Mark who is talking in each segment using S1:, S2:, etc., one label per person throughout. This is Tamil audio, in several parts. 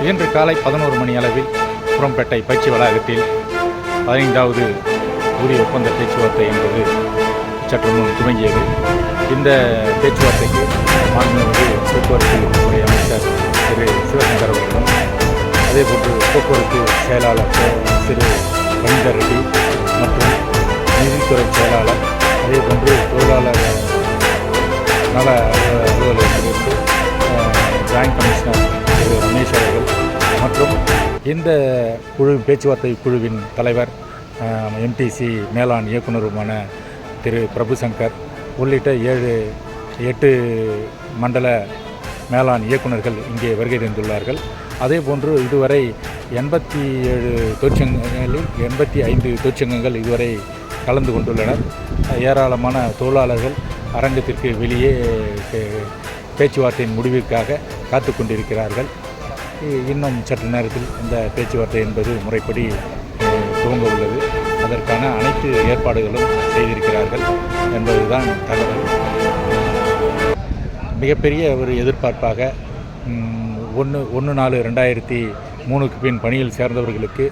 S1: இன்று காலை 11 மணி அளவில் புறம்பேட்டை பயிற்சி வளாகத்தில் 15வது ஊதிய ஒப்பந்த பேச்சுவார்த்தை என்பது சற்று முன் துவங்கியது. இந்த பேச்சுவார்த்தைக்கு மாண்புமிகு போக்குவரத்து துறை அமைச்சர் திரு சிவசங்கர் அவர்களும், அதேபோன்று போக்குவரத்து செயலாளர் திரு ரவீந்தர் ரெட்டி மற்றும் நீதித்துறை செயலாளர், அதேபோன்று தொழிலாளர் நல அலுவலகத்திலிருந்து ஜாயின்ட் கமிஷனர் திரு ரமேஷ் அவர்கள் மற்றும் இந்த பேச்சுவார்த்தை குழுவின் தலைவர் எம்டிசி மேலாண் இயக்குநருமான திரு பிரபுசங்கர் உள்ளிட்ட 7-8 மண்டல மேலாண் இயக்குநர்கள் இங்கே வருகை தந்துள்ளார்கள். அதேபோன்று இதுவரை 87 தொழிற்சங்கங்களில் 85 தொழிற்சங்கங்கள் இதுவரை கலந்து கொண்டுள்ளனர். ஏராளமான தொழிலாளர்கள் அரங்கத்திற்கு வெளியே பேச்சுவார்த்தையின் முடிவிற்காக காத்து கொண்டிருக்கிறார்கள். இன்னும் சற்று நேரத்தில் இந்த பேச்சுவார்த்தை என்பது முறைப்படி துவங்க உள்ளது. அதற்கான அனைத்து ஏற்பாடுகளும் செய்திருக்கிறார்கள் என்பதுதான் தகவல். மிகப்பெரிய ஒரு எதிர்பார்ப்பாக 1/4/2003 பின் பணியில் சேர்ந்தவர்களுக்கு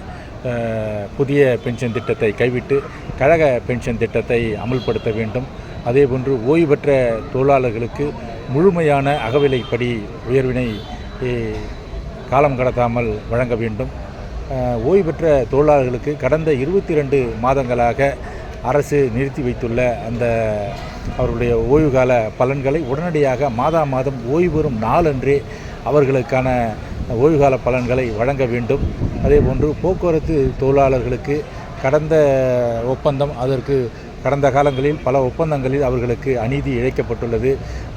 S1: புதிய பென்ஷன் திட்டத்தை கைவிட்டு கழக பென்ஷன் திட்டத்தை அமல்படுத்த வேண்டும். அதேபோன்று ஓய்வு பெற்ற தொழிலாளர்களுக்கு முழுமையான அகவிலைப்படி உயர்வினை காலம் கடத்தாமல் வழங்க வேண்டும். ஓய்வு பெற்ற தொழிலாளர்களுக்கு கடந்த 22 மாதங்களாக அரசு நிறுத்தி வைத்துள்ள அந்த அவர்களுடைய ஓய்வுகால பலன்களை உடனடியாக மாதம் ஓய்வு பெறும் நாளன்றே அவர்களுக்கான ஓய்வுகால பலன்களை வழங்க வேண்டும். அதேபோன்று போக்குவரத்து தொழிலாளர்களுக்கு கடந்த ஒப்பந்தம், அதற்கு கடந்த காலங்களில் பல ஒப்பந்தங்களில் அவர்களுக்கு அநீதி இழைக்கப்பட்டுள்ளது.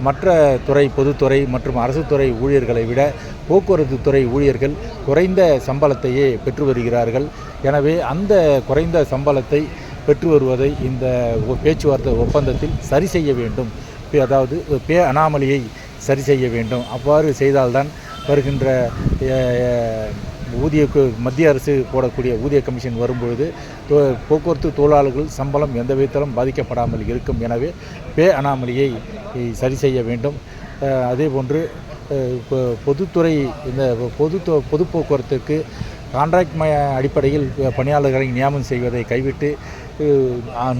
S1: மற்ற துறை, பொதுத்துறை மற்றும் அரசு துறை ஊழியர்களை விட போக்குவரத்து துறை ஊழியர்கள் குறைந்த சம்பளத்தையே பெற்று வருகிறார்கள். எனவே அந்த குறைந்த சம்பளத்தை பெற்று வருவதை இந்த பேச்சுவார்த்தை ஒப்பந்தத்தில் சரி செய்ய வேண்டும். அதாவது பே அனாமலியை சரி செய்ய வேண்டும். அவ்வாறு செய்தால்தான் வருகின்ற மத்திய அரசு போடக்கூடிய ஊதிய கமிஷன் வரும்பொழுது போக்குவரத்து தொழிலாளர்கள் சம்பளம் எந்த விதத்திலும் பாதிக்கப்படாமல் இருக்கும். எனவே பே அனாமலியை சரி செய்ய வேண்டும். அதேபோன்று பொதுத்துறை இந்த பொது போக்குவரத்துக்கு கான்ட்ராக்ட் அடிப்படையில் பணியாளர்களை நியமனம் செய்வதை கைவிட்டு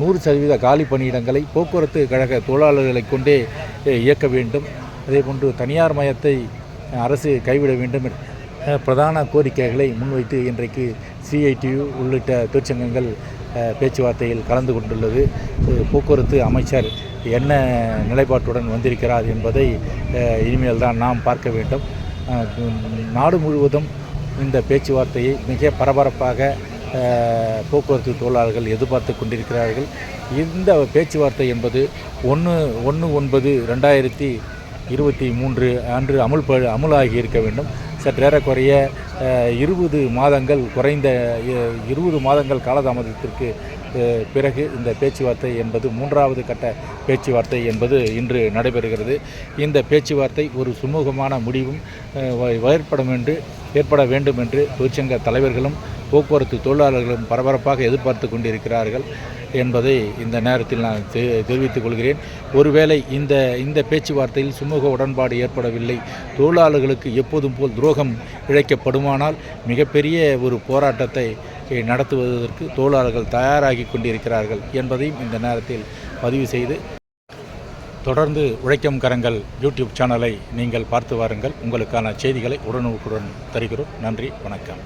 S1: 100% காலி பணியிடங்களை போக்குவரத்து கழக தொழிலாளர்களை கொண்டே இயக்க வேண்டும். அதேபோன்று தனியார் மயத்தை அரசு கைவிட வேண்டும் பிரதான கோரிக்கைகளை முன்வைத்து இன்றைக்கு CITU உள்ளிட்ட தொழிற்சங்கங்கள் பேச்சுவார்த்தையில் கலந்து கொண்டுள்ளது. போக்குவரத்து அமைச்சர் என்ன நிலைப்பாட்டுடன் வந்திருக்கிறார் என்பதை இனிமேல் தான் நாம் பார்க்க வேண்டும். நாடு முழுவதும் இந்த பேச்சுவார்த்தையை மிக பரபரப்பாக போக்குவரத்து தொழிலாளர்கள் எதிர்பார்த்து கொண்டிருக்கிறார்கள். இந்த பேச்சுவார்த்தை என்பது 1/9/2023 அன்று அமுலாகி இருக்க வேண்டும். சற்றேறக்குறைய 20 மாதங்கள் குறைந்த 20 மாதங்கள் காலதாமதத்திற்கு பிறகு இந்த பேச்சுவார்த்தை என்பது 3வது கட்ட பேச்சுவார்த்தை என்பது இன்று நடைபெறுகிறது. இந்த பேச்சுவார்த்தை ஒரு சுமூகமான முடிவும் ஏற்பட வேண்டும் என்று தொழிற்சங்க தலைவர்களும் போக்குவரத்து தொழிலாளர்களும் பரபரப்பாக எதிர்பார்த்து கொண்டிருக்கிறார்கள் என்பதை இந்த நேரத்தில் நான் தெரிவித்துக் கொள்கிறேன். ஒருவேளை இந்த பேச்சுவார்த்தையில் சுமூக உடன்பாடு ஏற்படவில்லை, தொழிலாளர்களுக்கு எப்போதும் போல் துரோகம் இழைக்கப்படுமானால் மிகப்பெரிய ஒரு போராட்டத்தை நடத்துவதற்கு தொழிலாளர்கள் தயாராகி கொண்டிருக்கிறார்கள் என்பதையும் இந்த நேரத்தில் பதிவு செய்து, தொடர்ந்து உழைக்கும் கரங்கள் யூடியூப் சேனலை நீங்கள் பார்த்து வாருங்கள். உங்களுக்கான செய்திகளை உடனுக்குடன் தருகிறோம். நன்றி, வணக்கம்.